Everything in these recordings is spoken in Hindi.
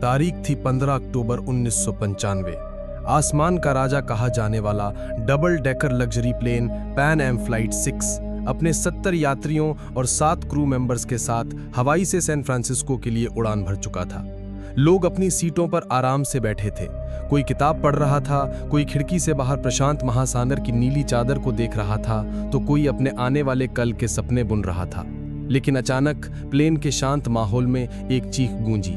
तारीख थी 15 अक्टूबर 1995। आसमान का राजा कहा जाने वाला double decker luxury plane Pan Am flight 6 अपने 70 यात्रियों और 7 क्रू मेंबर्स के साथ हवाई से सैन फ्रांसिस्को के लिए उड़ान भर चुका था। लोग अपनी सीटों पर आराम से बैठे थे। कोई किताब पढ़ रहा था, कोई खिड़की से बाहर प्रशांत महासागर की नीली चादर को देख रहा था, तो कोई अपने आने वाले कल के सपने बुन रहा था। लेकिन अचानक प्लेन के शांत माहौल में एक चीख गूंजी।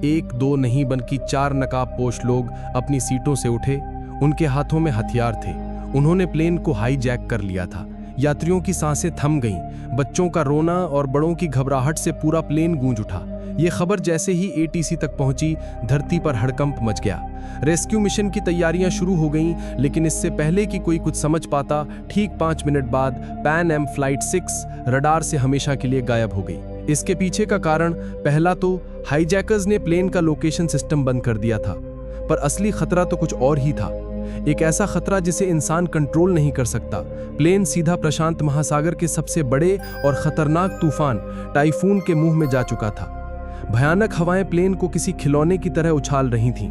1 2 नहीं बल्कि 4 नकाबपोश लोग अपनी सीटों से उठे। उनके हाथों में हथियार थे। उन्होंने प्लेन को हाईजैक कर लिया था। यात्रियों की सांसें थम गईं। बच्चों का रोना और बड़ों की घबराहट से पूरा प्लेन गूंज उठा। ये खबर जैसे ही एटीसी तक पहुंची, धरती पर हड़कंप मच गया। रेस्क्यू मिशन की तैयारियां शुरू हो गईं, लेकिन इससे पहले कि कोई कुछ समझ पाता, ठीक 5 मिनट बाद पैन एम फ्लाइट 6 रडार से हमेशा के लिए गायब हो गई। इसके पीछे का कारण पहला तो हाईजैकर्स ने प्लेन का लोकेशन सिस्टम बंद कर दिया था, पर असली खतरा तो कुछ और ही था। एक ऐसा खतरा जिसे इंसान कंट्रोल नहीं कर सकता। प्लेन सीधा प्रशांत महासागर के सबसे बड़े और खतरनाक तूफान टाइफून के मुंह में जा चुका था। भयानक हवाएं प्लेन को किसी खिलौने की तरह उछाल रही थीं।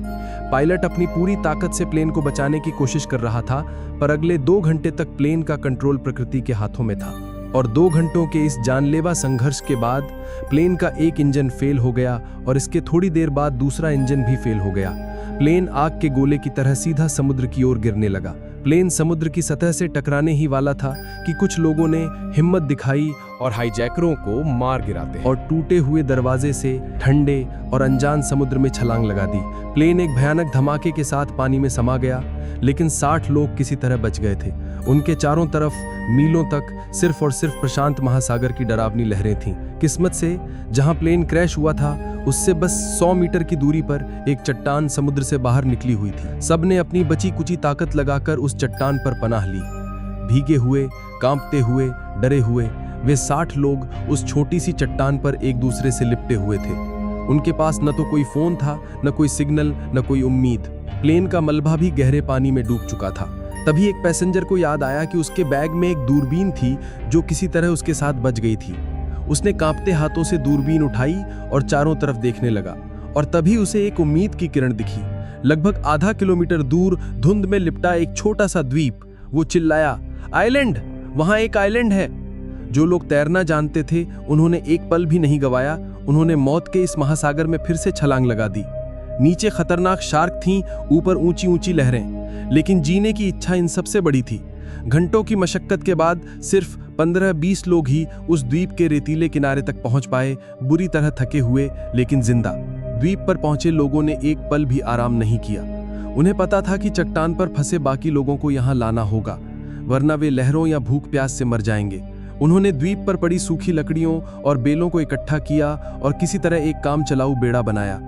पायलट अपनी पूरी ताकत से प्लेन को बचाने की कोशिश कर रहा था, पर अगले 2 घंटे तक प्लेन का कंट्रोल प्रकृति के हाथों में था। और 2 घंटों के इस जानलेवा संघर्ष के बाद प्लेन का एक इंजन फेल हो गया और इसके थोड़ी देर बाद दूसरा इंजन भी फेल हो गया। प्लेन आग के गोले की तरह सीधा समुद्र की ओर गिरने लगा। प्लेन समुद्र की सतह से टकराने ही वाला था कि कुछ लोगों ने हिम्मत दिखाई और हाईजैकरों को मार गिराते और टूटे हुए दरवाजे से ठंडे और अनजान समुद्र में छलांग लगा दी। प्लेन एक भयानक धमाके के साथ पानी में समा गया, लेकिन 60 लोग किसी तरह बच गए थे। उनके चारों तरफ मीलों तक सिर्फ और सिर्फ प्रशांत महासागर की डरावनी लहरें थीं। किस्मत से जहां प्लेन क्रैश हुआ था, उससे बस 100 मीटर की दूरी पर एक चट्टान समुद्र से बाहर निकली हुई थी। सबने अपनी बची कुची ताकत लगाकर उस चट्टान पर पनाह ली। भीगे हुए, कांपते हुए, डरे हुए वे 60 लोग उस छोटी सी चट्टान पर एक दूसरे से लिपटे हुए थे। उनके पास न तो कोई फोन था, न कोई सिग्नल, न कोई उम्मीद। प्लेन का मलबा भी गहरे पानी में डूब चुका था। तभी एक पैसेंजर को याद आया कि उसके बैग में एक दूरबीन थी जो किसी तरह उसके साथ बच गई थी। उसने कांपते हाथों से दूरबीन उठाई और चारों तरफ देखने लगा, और तभी उसे एक उम्मीद की किरण दिखी। लगभग आधा किलोमीटर दूर धुंध में लिपटा एक छोटा सा द्वीप। वो चिल्लाया, आइलैंड! वहां एक आइलैंड है। जो लोग तैरना जानते थे, उन्होंने एक पल भी नहीं गवाया। उन्होंने मौत के इस महासागर में फिर से छलांग लगा दी। नीचे खतरनाक शार्क थीं, ऊपर ऊंची ऊंची लहरें, लेकिन जीने की इच्छा इन सबसे बड़ी थी। घंटों की मशक्कत के बाद सिर्फ 15-20 लोग ही उस द्वीप के रेतीले किनारे तक पहुंच पाए, बुरी तरह थके हुए लेकिन जिंदा। द्वीप पर पहुंचे लोगों ने एक पल भी आराम नहीं किया। उन्हें पता था कि चट्टान पर फंसे बाकी लोगों को यहां लाना होगा, वरना वे लहरों या भूख प्यास से मर जाएंगे। उन्होंने द्वीप पर पड़ी सूखी लकड़ियों और बेलों को इकट्ठा किया और किसी तरह एक काम चलाऊ बेड़ा बनाया।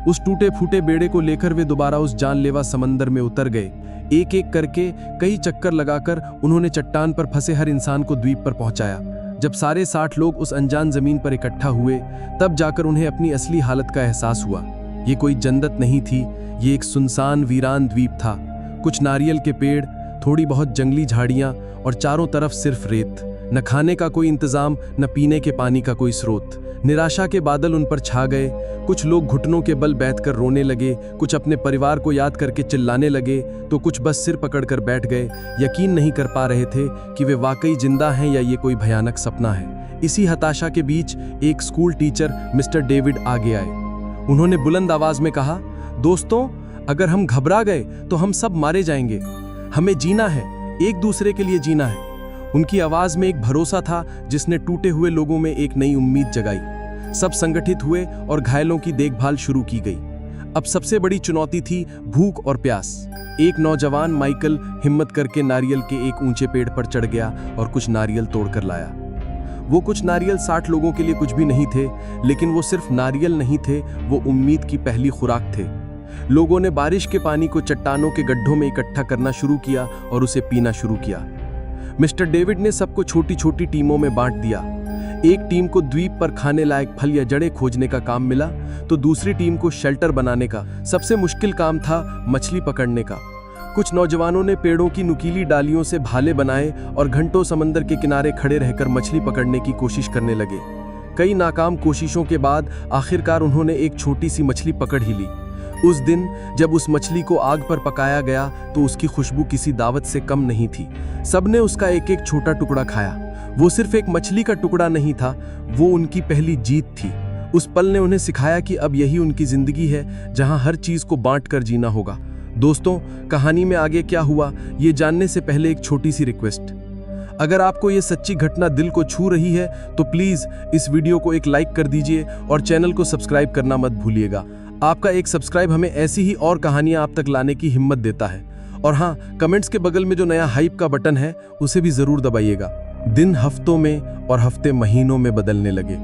उस टूटे फूटे बेड़े को लेकर वे दोबारा उस जानलेवा समंदर में उतर गए। एक एक करके कई चक्कर लगाकर उन्होंने चट्टान पर फंसे हर इंसान को द्वीप पर पहुंचाया। जब सारे 60 लोग उस अनजान जमीन पर इकट्ठा हुए, तब जाकर उन्हें अपनी असली हालत का एहसास हुआ। ये कोई जन्नत नहीं थी, ये एक सुनसान वीरान द्वीप था। कुछ नारियल के पेड़, थोड़ी बहुत जंगली झाड़ियां और चारों तरफ सिर्फ रेत। न खाने का कोई इंतजाम, न पीने के पानी का कोई स्रोत। निराशा के बादल उन पर छा गए। कुछ लोग घुटनों के बल बैठकर रोने लगे, कुछ अपने परिवार को याद करके चिल्लाने लगे, तो कुछ बस सिर पकड़कर बैठ गए। यकीन नहीं कर पा रहे थे कि वे वाकई जिंदा हैं या ये कोई भयानक सपना है। इसी हताशा के बीच एक स्कूल टीचर मिस्टर डेविड आगे आए। उन्होंने बुलंद आवाज में कहा, दोस्तों, अगर हम घबरा गए तो हम सब मारे जाएंगे। हमें जीना है, एक दूसरे के लिए जीना है। उनकी आवाज में एक भरोसा था जिसने टूटे हुए लोगों में एक नई उम्मीद जगाई। सब संगठित हुए और घायलों की देखभाल शुरू की गई। अब सबसे बड़ी चुनौती थी भूख और प्यास। एक नौजवान माइकल हिम्मत करके नारियल के एक ऊंचे पेड़ पर चढ़ गया और कुछ नारियल तोड़कर लाया। वो कुछ नारियल 60 लोगों के लिए कुछ भी नहीं थे, लेकिन वो सिर्फ नारियल नहीं थे, वो उम्मीद की पहली खुराक थे। लोगों ने बारिश के पानी को चट्टानों के गड्ढों में इकट्ठा करना शुरू किया और उसे पीना शुरू किया। मिस्टर डेविड ने सबको छोटी छोटी टीमों में बांट दिया। एक टीम को द्वीप पर खाने लायक फल या जड़ें खोजने का काम मिला, तो दूसरी टीम को शेल्टर बनाने का। सबसे मुश्किल काम था मछली पकड़ने का। कुछ नौजवानों ने पेड़ों की नुकीली डालियों से भाले बनाए और घंटों समंदर के किनारे खड़े रहकर मछली पकड़ने की कोशिश करने लगे। कई नाकाम कोशिशों के बाद आखिरकार उन्होंने एक छोटी सी मछली पकड़ ही ली। उस दिन जब उस मछली को आग पर पकाया गया तो उसकी खुशबू किसी दावत से कम नहीं थी। सबने उसका एक एक छोटा टुकड़ा खाया। वो सिर्फ एक मछली का टुकड़ा नहीं था, वो उनकी पहली जीत थी। उस पल ने उन्हें सिखाया कि अब यही उनकी जिंदगी है, जहां हर चीज को बांट कर जीना होगा। दोस्तों, कहानी में आगे क्या हुआ ये जानने से पहले एक छोटी सी रिक्वेस्ट। अगर आपको ये सच्ची घटना दिल को छू रही है तो प्लीज इस वीडियो को एक लाइक कर दीजिए और चैनल को सब्सक्राइब करना मत भूलिएगा। आपका एक सब्सक्राइब हमें ऐसी ही और कहानियां आप तक लाने की हिम्मत देता है। और हाँ, कमेंट्स के बगल में जो नया हाइप का बटन है उसे भी जरूर दबाइएगा। दिन हफ्तों में और हफ्ते महीनों में बदलने लगे।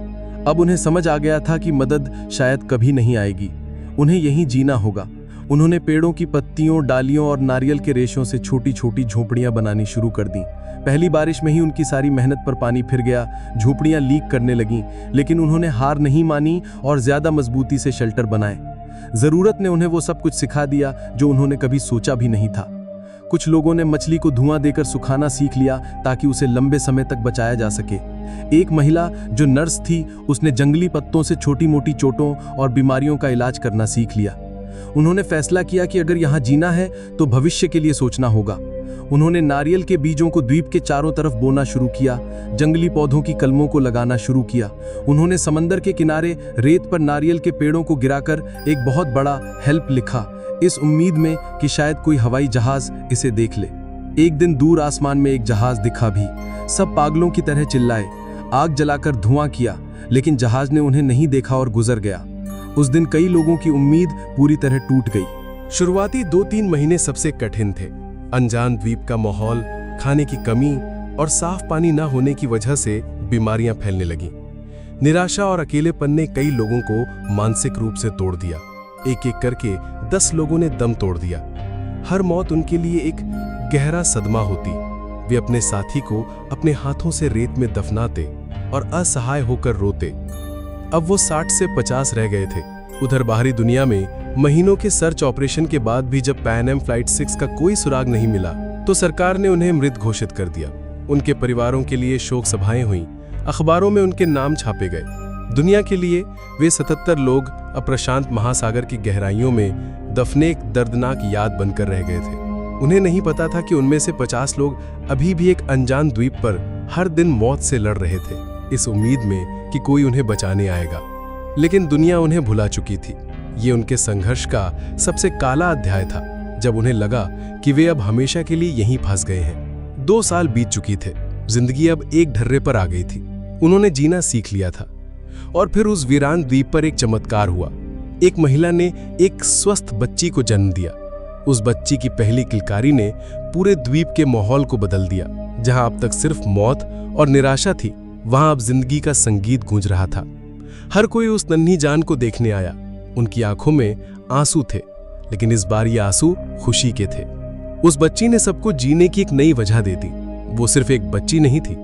अब उन्हें समझ आ गया था कि मदद शायद कभी नहीं आएगी, उन्हें यहीं जीना होगा। उन्होंने पेड़ों की पत्तियों, डालियों और नारियल के रेशों से छोटी छोटी झोपड़ियां बनानी शुरू कर दी। पहली बारिश में ही उनकी सारी मेहनत पर पानी फिर गया, झोपड़ियां लीक करने लगीं, लेकिन उन्होंने हार नहीं मानी और ज्यादा मजबूती से शेल्टर बनाए। जरूरत ने उन्हें वो सब कुछ सिखा दिया जो उन्होंने कभी सोचा भी नहीं था। कुछ लोगों ने मछली को धुआं देकर सुखाना सीख लिया ताकि उसे लंबे समय तक बचाया जा सके। एक महिला जो नर्स थी, उसने जंगली पत्तों से छोटी मोटी चोटों और बीमारियों का इलाज करना सीख लिया। उन्होंने फैसला किया कि अगर यहाँ जीना है तो भविष्य के लिए सोचना होगा। उन्होंने नारियल के बीजों को द्वीप के चारों तरफ बोना शुरू किया, जंगली पौधों की कलमों को लगाना शुरू किया। उन्होंने समंदर के किनारे रेत पर नारियल के पेड़ों को गिराकर एक बहुत बड़ा हेल्प लिखा, इस उम्मीद में कि शायद कोई हवाई जहाज इसे देख ले। एक दिन दूर आसमान में एक जहाज दिखा भी। सब पागलों की तरह चिल्लाए, आग जलाकर धुआं किया, लेकिन जहाज ने उन्हें नहीं देखा और गुजर गया। उस दिन कई लोगों की उम्मीद पूरी तरह टूट गई। शुरुआती 2-3 महीने सबसे कठिन थे। अनजान द्वीप का माहौल, खाने की कमी और साफ पानी न होने की वजह से बीमारियां फैलने लगीं। निराशा और अकेलेपन ने कई लोगों को मानसिक रूप से तोड़ दिया। एक एक करके 10 लोगों ने दम तोड़ दिया। हर मौत उनके लिए एक गहरा सदमा होती। वे अपने साथी को अपने हाथों से रेत में दफनाते और असहाय होकर रोते। अब वो 60 से 50 रह गए थे। उधर बाहरी दुनिया में महीनों के सर्च ऑपरेशन के बाद भी जब पैन एम फ्लाइट 6 का कोई सुराग नहीं मिला तो सरकार ने उन्हें मृत घोषित कर दिया। उनके परिवारों के लिए शोक सभाएं हुईं, अखबारों में उनके नाम छापे गए। दुनिया के लिए वे 77 लोग अप्रशांत महासागर की गहराइयों में दफने एक दर्दनाक याद बनकर रह गए थे। उन्हें नहीं पता था कि उनमें से 50 लोग अभी भी एक अनजान द्वीप पर हर दिन मौत से लड़ रहे थे, इस उम्मीद में कि कोई उन्हें बचाने आएगा। लेकिन दुनिया उन्हें भुला चुकी थी। ये उनके संघर्ष का सबसे काला अध्याय था, जब उन्हें लगा कि वे अब हमेशा के लिए यहीं फंस गए हैं। 2 साल बीत चुकी थे, जिंदगी अब एक ढर्रे पर आ गई थी। उन्होंने जीना सीख लिया था। और फिर उस वीरान द्वीप पर एक चमत्कार हुआ। एक महिला ने एक स्वस्थ बच्ची को जन्म दिया। उस बच्ची की पहली किलकारी ने पूरे द्वीप के माहौल को बदल दिया। जहां अब तक सिर्फ मौत और निराशा थी, वहां अब जिंदगी का संगीत गूंज रहा था। हर कोई उस नन्ही जान को देखने आया। उनकी आंखों में आंसू थे, लेकिन इस बार ये आंसू खुशी के थे। उस बच्ची ने सबको जीने की एक नई वजह दे दी। वो सिर्फ एक बच्ची नहीं थी,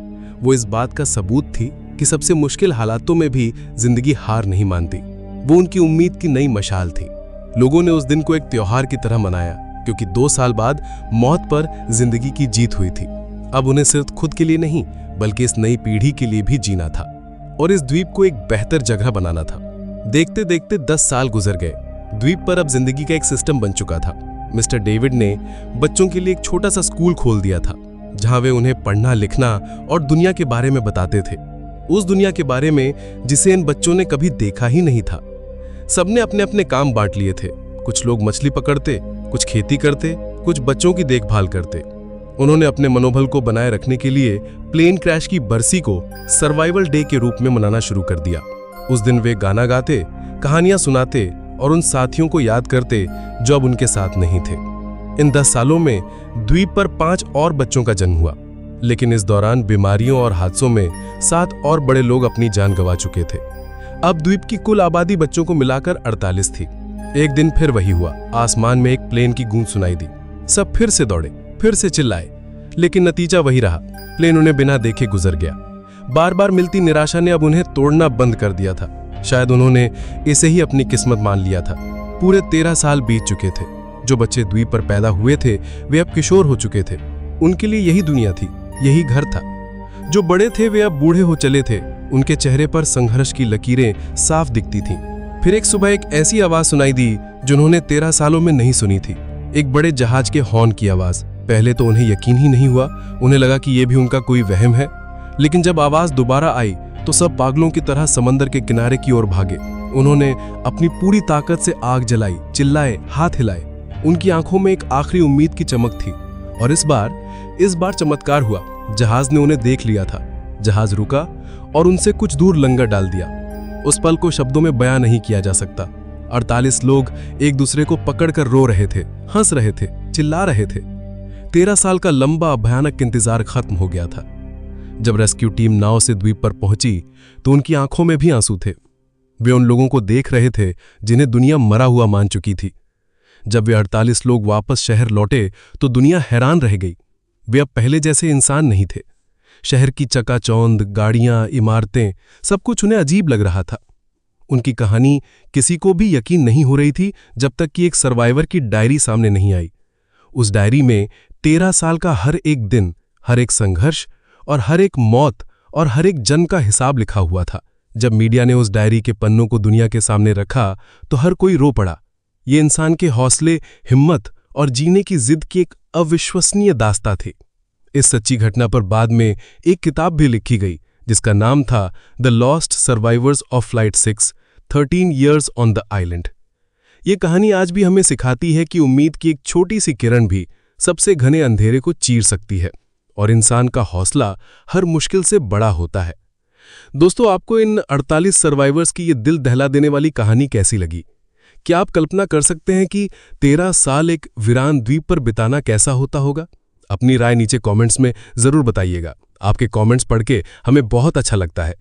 वो इस बात का सबूत थी कि सबसे मुश्किल हालातों में भी जिंदगी हार नहीं मानती। वो उनकी उम्मीद की नई मशाल थी। लोगों ने उस दिन को एक त्योहार की तरह मनाया, क्योंकि 2 साल बाद मौत पर जिंदगी की जीत हुई थी। अब उन्हें सिर्फ खुद के लिए नहीं, बल्कि इस नई पीढ़ी के लिए भी जीना था और इस द्वीप को एक बेहतर जगह बनाना था। देखते देखते 10 साल गुजर गए। द्वीप पर अब जिंदगी का एक सिस्टम बन चुका था। मिस्टर डेविड ने बच्चों के लिए एक छोटा सा स्कूल खोल दिया था, जहां वे उन्हें पढ़ना, लिखना और दुनिया के बारे में बताते थे। उस दुनिया के बारे में जिसे इन बच्चों ने कभी देखा ही नहीं था। सबने अपने अपने काम बांट लिए थे। कुछ लोग मछली पकड़ते, कुछ खेती करते, कुछ बच्चों की देखभाल करते। उन्होंने अपने मनोबल को बनाए रखने के लिए प्लेन क्रैश की बरसी को सर्वाइवल डे के रूप में मनाना शुरू कर दिया। उस दिन वे गाना गाते, कहानियां सुनाते और उन साथियों को याद करते जो अब उनके साथ नहीं थे। इन 10 सालों में द्वीप पर 5 और बच्चों का जन्म हुआ, लेकिन इस दौरान बीमारियों और हादसों में 7 और बड़े लोग अपनी जान गंवा चुके थे। अब द्वीप की कुल आबादी बच्चों को मिलाकर 48 थी। एक दिन फिर वही हुआ। आसमान में एक प्लेन की गूंज सुनाई दी। सब फिर से दौड़े, फिर से चिल्लाए, लेकिन नतीजा वही रहा। प्लेन उन्हें बिना देखे गुजर गया। बार बार मिलती निराशा ने अब उन्हें तोड़ना बंद कर दिया था। शायद उन्होंने इसे ही अपनी किस्मत मान लिया था। पूरे 13 साल बीत चुके थे। जो बच्चे द्वीप पर पैदा हुए थे वे अब किशोर हो चुके थे। उनके लिए यही दुनिया थी, यही घर था। जो बड़े थे वे अब बूढ़े हो चले थे उनके चेहरे पर संघर्ष की लकीरें साफ दिखती थीं। फिर एक सुबह एक ऐसी आवाज सुनाई दी जिन्होंने 13 सालों में नहीं सुनी थी। एक बड़े जहाज के हॉर्न की आवाज। पहले तो उन्हें यकीन ही नहीं हुआ। उन्हें लगा कि यह भी उनका कोई वहम है। लेकिन जब आवाज दोबारा आई तो सब पागलों की तरह समंदर के किनारे की ओर भागे। उन्होंने अपनी पूरी ताकत से आग जलाई, चिल्लाए, हाथ हिलाए। उनकी आंखों में एक आखिरी उम्मीद की चमक थी। और इस बार चमत्कार हुआ। जहाज ने उन्हें देख लिया था। जहाज रुका और उनसे कुछ दूर लंगर डाल दिया। उस पल को शब्दों में बयां नहीं किया जा सकता। 48 लोग एक दूसरे को पकड़कर रो रहे थे, हंस रहे थे, चिल्ला रहे थे। 13 साल का लंबा भयानक इंतजार खत्म हो गया था। जब रेस्क्यू टीम नाव से द्वीप पर पहुंची तो उनकी आंखों में भी आंसू थे। वे उन लोगों को देख रहे थे जिन्हें दुनिया मरा हुआ मान चुकी थी। जब वे 48 लोग वापस शहर लौटे तो दुनिया हैरान रह गई। वे अब पहले जैसे इंसान नहीं थे। शहर की चकाचौंध, गाड़ियां, इमारतें, सब कुछ उन्हें अजीब लग रहा था। उनकी कहानी किसी को भी यकीन नहीं हो रही थी जब तक कि एक सर्वाइवर की डायरी सामने नहीं आई। उस डायरी में 13 साल का हर एक दिन, हर एक संघर्ष और हर एक मौत और हर एक जन्म का हिसाब लिखा हुआ था। जब मीडिया ने उस डायरी के पन्नों को दुनिया के सामने रखा तो हर कोई रो पड़ा। ये इंसान के हौसले, हिम्मत और जीने की जिद की एक अविश्वसनीय दास्तां थी। इस सच्ची घटना पर बाद में एक किताब भी लिखी गई जिसका नाम था the lost survivors of flight 6, 13 Years on the island. ये कहानी आज भी हमें सिखाती है कि उम्मीद की एक छोटी सी किरण भी सबसे घने अंधेरे को चीर सकती है और इंसान का हौसला हर मुश्किल से बड़ा होता है। दोस्तों, आपको इन 48 सर्वाइवर्स की ये दिल दहला देने वाली कहानी कैसी लगी? क्या आप कल्पना कर सकते हैं कि 13 साल एक वीरान द्वीप पर बिताना कैसा होता होगा? अपनी राय नीचे कमेंट्स में जरूर बताइएगा। आपके कमेंट्स पढ़ के हमें बहुत अच्छा लगता है।